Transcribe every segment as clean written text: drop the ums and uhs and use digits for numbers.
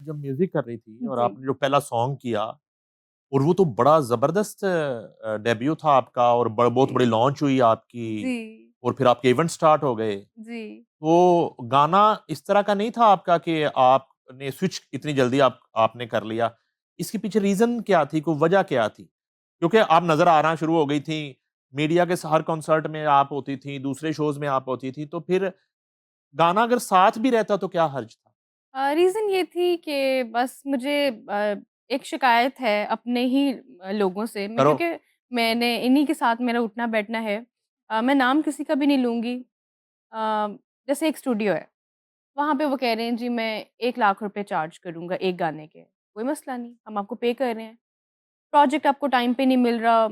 जब म्यूजिक कर रही थी और जी, आपने जो पहला सॉन्ग किया और वो तो बड़ा जबरदस्त डेब्यू था आपका और बहुत जी, बड़ी लॉन्च हुई आपकी जी, और फिर आपके इवेंट स्टार्ट हो गए। जी। तो गाना इस तरह का नहीं था आपका कि आपने स्विच इतनी जल्दी आपने कर लिया। इसके पीछे रीज़न क्या थी? कोई वजह क्या थी? क्योंकि आप नज़र आना शुरू हो गई थी, मीडिया के हर कॉन्सर्ट में आप होती थी, दूसरे शोज़ में आप होती थी, तो फिर गाना अगर साथ भी रहता तो क्या हर्ज था? रीज़न ये थी कि बस मुझे एक शिकायत है अपने ही लोगों से मैं करो। क्योंकि मैंने इन्हीं के साथ मेरा उठना-बैठना है। मैं नाम किसी का भी नहीं लूँगी। जैसे एक स्टूडियो है, वहाँ पे वो कह रहे हैं जी मैं 1 लाख रुपए चार्ज करूँगा एक गाने के। कोई मसला नहीं, हम आपको पे कर रहे हैं। प्रोजेक्ट आपको टाइम पे नहीं मिल रहा,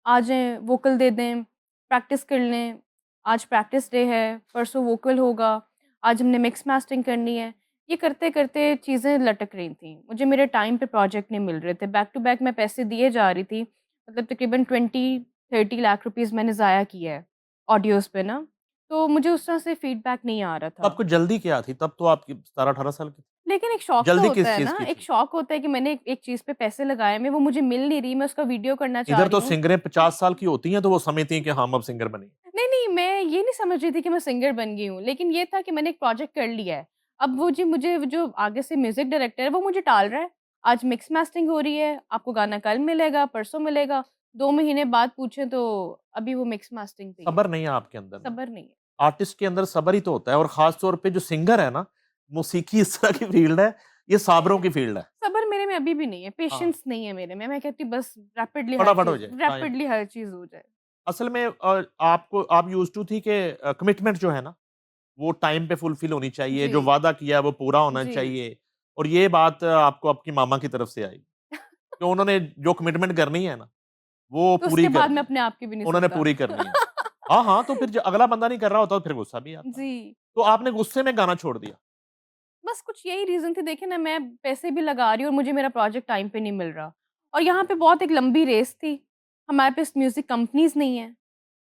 आ जाएँ, वोकल दे दें, प्रैक्टिस कर लें। आज प्रैक्टिस डे है, परसों वोकल होगा, आज हमने मिक्स मास्टरिंग करनी है। ये करते-करते चीज़ें लटक रही थीं। मुझे मेरे टाइम पे प्रोजेक्ट नहीं मिल रहे थे। बैक टू बैक मैं पैसे दिए जा रही थी। मतलब तकरीबन 20-30 लाख रुपीज़ मैंने ज़ाया किया है, ऑडियोज़ पे ना। तो मुझे उस तरह से फीडबैक नहीं आ रहा तो था। आपको जल्दी क्या थी? तब तो आपकी 17-18 साल की थी। लेकिन एक शौक तो जल्दी होता किस है चीज़ ना, की एक थी? शौक होता है कि मैंने एक एक चीज़ पे पैसे लगाए हैं, वो मुझे मिल नहीं रही, मैं उसका वीडियो करना चाह इधर रही तो हूँ। सिंगरें 50 साल की होती हैं, तो वो समझती हैं कि हम अब सिंगर बनेंगे। नहीं, नहीं, मैं ये नहीं समझ रही थी कि मैं सिंगर बन गई हूँ, लेकिन ये था कि मैंने एक प्रोजेक्ट कर लिया है। अब वो जी मुझे जो आगे से म्यूज़िक डायरेक्टर है, वो मुझे टाल रहा है। आज मिक्स मास्टरिंग हो रही है, आपको गाना कल मिलेगा, परसों मिलेगा, 2 महीने बाद पूछें तो अभी वो मिक्स मास्टरिंग पे ही है। सब्र नहीं है आपके अंदर ना। सब्र नहीं है। आर्टिस्ट के अंदर सब्र ही तो होता है और खास तौर पे जो सिंगर है ना, मौसीकी इस तरह की फील्ड है, ये साबरों की फील्ड है। सब्र मेरे में अभी भी नहीं है, हाँ, पेशेंस नहीं है मेरे में। मैं कहती हूँ बस फटाफट हो जाए, टाइम। रैपिडली हर चीज़ हो जाए। असल में आप यूज्ड टू थी कि कमिटमेंट जो है ना, वो टाइम पे फुलफिल होनी चाहिए, जो जी, वादा किया है वो पूरा होना जी। चाहिए और ये बात आपको आपकी मामा की तरफ से आई, कि उन्होंने जो कमिटमेंट करनी है ना, वो तो पूरी उसके बाद करनी मैं है। अपने आप की भी नहीं उन्होंने सुनता। पूरी करनी है। हाँ, हाँ, तो फिर ज अगला बंदा नहीं कर रहा होता तो फिर गुस्सा भी आता। जी, तो आपने गुस्से में गाना छोड़ दिया। बस कुछ यही रीज़न थे देखिए ना मैं पैसे भी लगा रही हूँ और मुझे मेरा प्रोजेक्ट टाइम पे नहीं मिल रहा। और यहाँ पे बहुत एक लंबी रेस थी, हमारे पास म्यूज़िक कंपनीज़ नहीं है।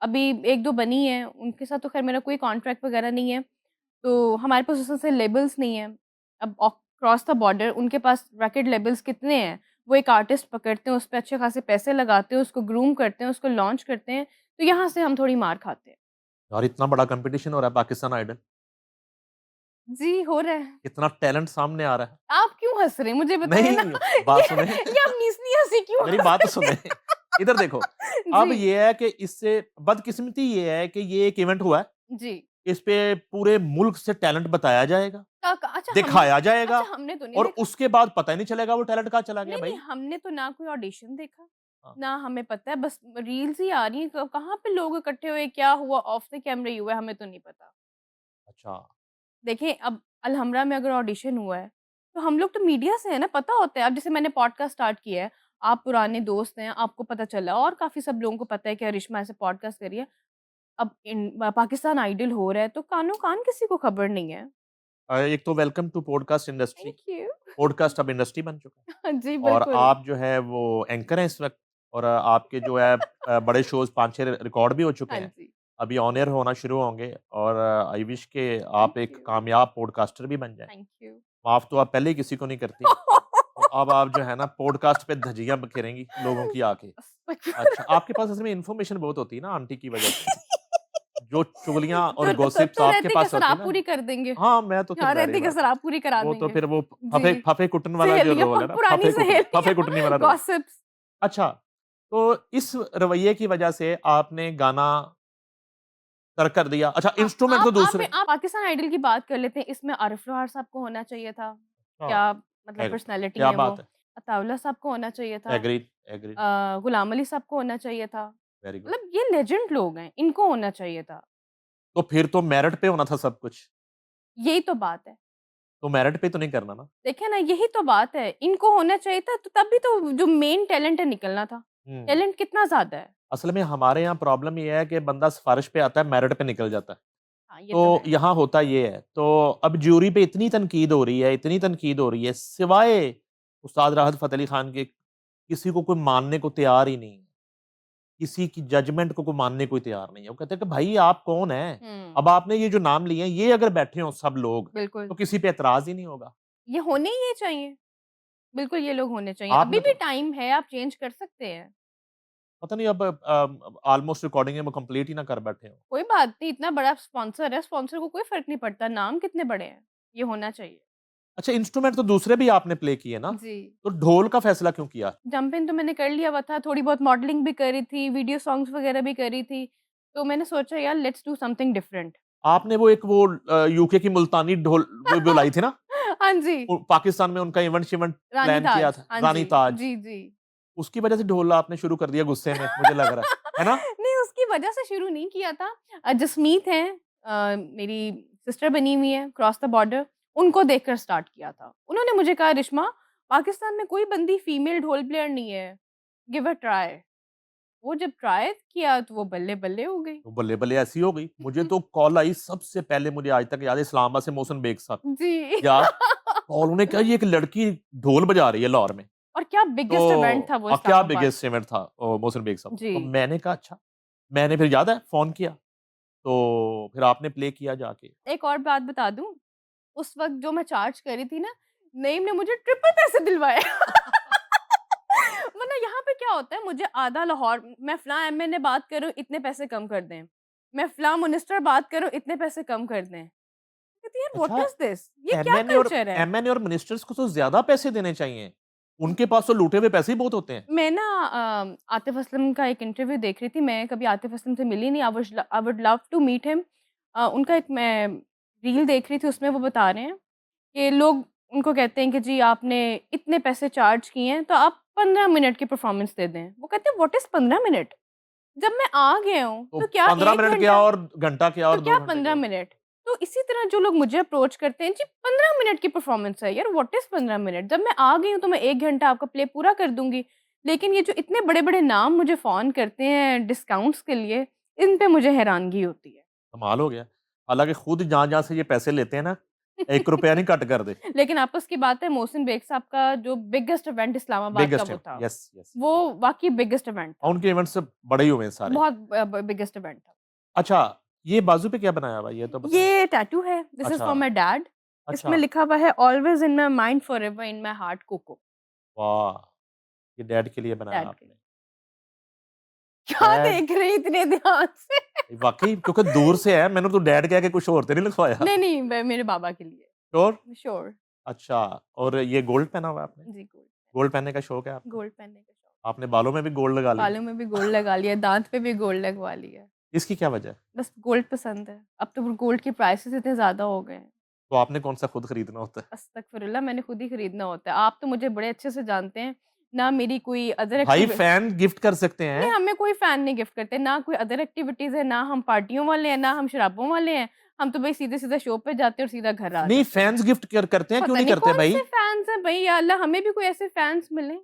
अभी 1-2 बनी हैं, उनके साथ तो ख़ैर मेरा कोई कॉन्ट्रैक्ट वग़ैरह नहीं है, तो हमारे पास उस तरह से लेबल्स नहीं हैं। अब क्रॉस द बॉर्डर उनके पास रैकेट लेबल्स कितने हैं, वो एक आर्टिस्ट पकड़ते हैं, उस पे अच्छे खासे पैसे लगाते हैं, उसको ग्रूम करते हैं, उसको लॉन्च करते हैं, तो यहाँ से हम थोड़ी मार खाते हैं। यार इतना बड़ा कॉम्पिटिशन हो रहा है पाकिस्तान आइडल, जी, हो रहा है। कितना टैलेंट सामने आ रहा है। आप क्यों हँस रहे हैं? मुझे बताइए ना नहीं, बात सुने। ये आप निसनी हँसी क्यों मेरी हँस बात तो रहे सुने। हैं? इधर देखो, अब जी, ये है कि इससे बदकिस्मती ये है कि ये एक इवेंट हुआ है, जी। इस पे पूरे मुल्क से टैलेंट बताया जाएगा, अच्छा दिखाया जाएगा हमने तो नहीं और देखा। उसके बाद पता ही नहीं चलेगा वो टैलेंट कहाँ चला गया नहीं, नहीं, भाई। हमने तो ना कोई ऑडिशन देखा, हाँ, ना हमें पता है, बस रील्स ही आ रही हैं। कहाँ पे लोग इकट्ठे हुए, क्या हुआ, ऑफ द कैमरा ही हुआ है, हमें तो नहीं पता। अच्छा। देखिए, अब अलहमरा में अगर ऑडिशन हुआ है, तो हम लोग तो मीडिया से हैं ना, पता होता है। अब जैसे मैंने पॉडकास्ट स्टार्ट किया है, आप पुराने दोस्त हैं, आपको पता चला और काफ़ी सब लोगों को पता है कि अरिश्मा ऐसे पॉडकास्ट कर रही है। अब पाकिस्तान आइडल हो रहा है, तो कानो-कान किसी को खबर नहीं है। एक तो welcome to podcast industry. Thank you. Podcast अब इंडस्ट्री बन चुका हाँ जी, है और बिल्कुल। आप जो है वो एंकर हैं इस वक़्त और आपके जो है बड़े शोज़ 5-6 रिकॉर्ड भी हो चुके हाँ हैं। जी, अभी ऑन एयर होना शुरू होंगे और आई विश के थैंक आप एक यू, कामयाब पॉडकास्टर भी बन जाएँ। Thank you. माफ़ तो आप पहले ही किसी को नहीं करती। तो अब आप जो है ना पॉडकास्ट पे धज्जियाँ बिखेरेंगी लोगों की आके। अच्छा, आपके पास असल में इन्फॉर्मेशन बहुत होती है ना आंटी की वज़ह से। जो चुगलियाँ और गॉसिप्स तो आपके रहती पास कसर होती है आप ना। पूरी कर देंगे। हाँ, मैं तो फिर हाँ, ज़ाहिर-सी रहती बात कसर है। आप पूरी करा वो तो देंगे। फिर वो फफे जी, फफे कुटन वाला जो सहेलियाँ रोल है ना, पुरानी फफे सहेलियाँ, कुटनी वाला रोल। गॉसिप्स। अच्छा, तो इस रवैये की वज़ह से आपने गाना तर्क कर दिया। अच्छा, हाँ, इंस्ट्रूमेंट तो दूसरे। आप पाकिस्तान आइडल की बात कर लेते हैं, इसमें आरिफ लोहार साहब को होना चाहिए था। हाँ, क्या मतलब एग पर्सनैलिटी क्या है वो। बात है। अताउल्लाह साहब को होना चाहिए था। एग्रीड, एग्रीड, गुलाम अली साहब को होना चाहिए था। Very good. मतलब ये लेजेंड लोग हैं, इनको होना चाहिए था। तो फिर तो मेरिट पे होना था सब कुछ। यही तो बात है। तो मेरिट पे तो नहीं करना ना। देखिए ना, यही तो बात है। इनको होना चाहिए था, तो तभी तो जो मेन टैलेंट है निकलना था। हुँ। टैलेंट कितना ज़्यादा है। असल में हमारे यहाँ प्रॉब्लम ये है कि बंदा सिफ़ारिश पे आता है, मेरिट पे निकल जाता है। हाँ, ये तो तो है। यहाँ होता ये है। तो अब ज्यूरी पे इतनी तनकीद हो रही है, इतनी तनकीद हो रही है, सिवाय उस्ताद राहत फ़तेह अली खान के, किसी को कोई मानने को तैयार ही नहीं है। किसी की जजमेंट को कोई मानने को ही तैयार नहीं है। वो कहते हैं कि भाई आप कौन हैं? हुँ, अब आपने ये जो नाम लिए हैं, ये अगर बैठे हों सब लोग, बिल्कुल। तो किसी पे एतराज़ ही नहीं होगा। ये होने ही ये चाहिए। बिल्कुल ये लोग होने चाहिए। आपने अभी भी तो टाइम है, आप चेंज कर सकते हैं। पता नहीं अब ऑलमोस्ट रिकॉर्डिंग है वो कंप्लीट ही ना कर बैठे हो। कोई बात नहीं, इतना बड़ा स्पॉन्सर है, स्पॉन्सर को कोई फ़र्क नहीं पड़ता, नाम कितने बड़े हैं, ये होना चाहिए। अच्छा, इंस्ट्रूमेंट तो दूसरे भी आपने प्ले किए ना? जी। तो ढोल का फैसला क्यों किया? जंप इन तो मैंने कर लिया हुआ था, थोड़ी बहुत मॉडलिंग भी करी थी, वीडियो सॉन्ग्स वगैरह भी करी थी, तो मैंने सोचा यार लेट्स डू समथिंग डिफरेंट। आपने वो एक वो यूके की मुल्तानी ढोल वो बुलाई थी ना? हाँ जी, वो पाकिस्तान में उनका इवेंट-शिवेंट रानी प्लान किया ताज, था, हाँ रानी जी, ताज। जी, जी। उसकी वजह से ढोल आपने शुरू कर दिया गुस्से में, मुझे लग रहा है ना? नहीं उसकी वजह से शुरू नहीं किया था। जसमीत हैं मेरी सिस्टर बनी हुई है क्रॉस द बॉर्डर, उनको देखकर स्टार्ट किया था। उन्होंने मुझे कहा रिश्मा पाकिस्तान में कोई बंदी फीमेल ढोल प्लेयर नहीं है, गिव अ ट्राई। वो जब ट्राई किया तो वो बल्ले-बल्ले हो गई। तो बल्ले-बल्ले ऐसी हो गई। मुझे तो कॉल आई सबसे पहले मुझे आज तक याद है इस्लामाबाद से मोहसिन बेग साहब। जी। यार कॉल उन्होंने कहा ये एक लड़की ढोल बजा रही है लाहौर में। और क्या बिगेस्ट इवेंट तो था वो क्या इस्लामाबाद बिगेस्ट इवेंट था मोहसिन बेग साहब का। जी। तो मैंने कहा अच्छा, मैंने फिर याद है फ़ोन किया, तो फिर आपने प्ले किया जाके। एक और बात बता दूँ, उस वक़्त जो मैं चार्ज कर रही थी ना, नईम ने मुझे ट्रिपल पैसे दिलवाए। वरना यहाँ पे क्या होता है मुझे आधा लाहौर मैं फलाँ एमएनए बात कर रही हूँ इतने पैसे कम कर दें। मैं फलाँ मिनिस्टर बात कर रही हूँ इतने पैसे कम कर दें। कहती है यार व्हाट अच्छा, इज़ दिस? ये क्या एमएनए और कल्चर है? एमएनए और मिनिस्टर्स को तो ज़्यादा पैसे देने चाहिए। उनके पास तो लूटे हुए पैसे ही बहुत होते हैं। मैं ना आतिफ़ असलम का एक इंटरव्यू देख रही थी, मैं कभी आतिफ़ असलम से मिली नहीं, I would love to meet him. उनका एक मैं रील देख रही थी उसमें वो बता रहे हैं कि लोग उनको कहते हैं कि जी आपने इतने पैसे चार्ज किए हैं तो आप 15 मिनट की परफ़ॉर्मेंस दे दें। वो कहते हैं व्हाट इज़ 15 मिनट? जब मैं आ गया हूँ, तो तो क्या 15 1 मिनट क्या घंटा और घंटा क्या तो और 2 क्या घंटे क्या 15 और। मिनट? तो इसी तरह जो लोग मुझे अप्रोच करते हैं, जी 15 मिनट की परफ़ॉर्मेंस है यार व्हाट इज़ 15 मिनट? जब मैं आ गई हूँ तो मैं 1 घंटा आपका प्ले पूरा कर दूँगी। लेकिन ये जो इतने बड़े-बड़े नाम मुझे फ़ोन करते हैं डिस्काउंट्स के लिए, इन पे मुझे हैरानगी होती है। कमाल हो गया। हालाँकि खुद जहाँ-जहाँ से ये पैसे लेते हैं ना, ₹1 नहीं कट कर दे। लेकिन आपस की बात है मोहसिन बेग साहब का जो बिगेस्ट इवेंट इस्लामाबाद का बिगेस्ट वो इवेंट, था, यस, यस, वो यस। वाक़ई बिगेस्ट इवेंट और था। उनके इवेंट्स बड़े ही हुए हैं सारे। बहुत बिगेस्ट इवेंट था। अच्छा, ये बाजू पे क्या बनाया हुआ है? ये तो बताएँ? ये टैटू है, दिस इज़ अच्छा, फॉर माय डैड। इसमें अच्छा, लिखा हुआ है always in my mind forever in my heart Coco. वाह! ये डैड के लिए बनाया डैड के आपने। लिए। क्या डैड देख रहे हैं इतने ध्यान से? वाक़ई क्योंकि दूर से है, मैंने तो डैड कह के कुछ और तो नहीं लिखवाया। नहीं, नहीं, मेरे बाबा के लिए। श्योर? श्योर। अच्छा, और ये गोल्ड पहना हुआ है आपने? जी, गोल्ड गोल्ड पहनने का शौक है आपको? गोल्ड पहनने का शौक। आपने बालों में भी गोल्ड लगा ली? बालों में भी गोल्ड लगा लिया, दाँत पे भी गोल्ड लगवा लिया। इसकी क्या वजह है? बस गोल्ड पसंद है। अब तो गोल्ड के प्राइसेज़ इतने ज़्यादा हो गए हैं। तो आपने कौन-सा खुद खरीदना होता है? अस्तगफिरुल्लाह मैंने खुद ही खरीदना होता है। आप तो मुझे बड़े अच्छे से जानते हैं, ना मेरी कोई अदर भाई एक्टिवि फैन गिफ्ट कर सकते नहीं, हैं। हमें कोई फ़ैन नहीं गिफ्ट करते, ना कोई अदर एक्टिविटीज़ है, ना हम पार्टियों वाले हैं, ना हम शराबों वाले हैं। हम तो भई सीधे-सीधे शो पे जाते हैं और सीधा घर आ नहीं जाते हैं। फैन्स गिफ्ट करते हैं, क्यों पता नहीं नहीं करते भाई? कौन-से फैन्स हैं भई या अल्लाह हमें भी कोई ऐसे फैन्स मिलें।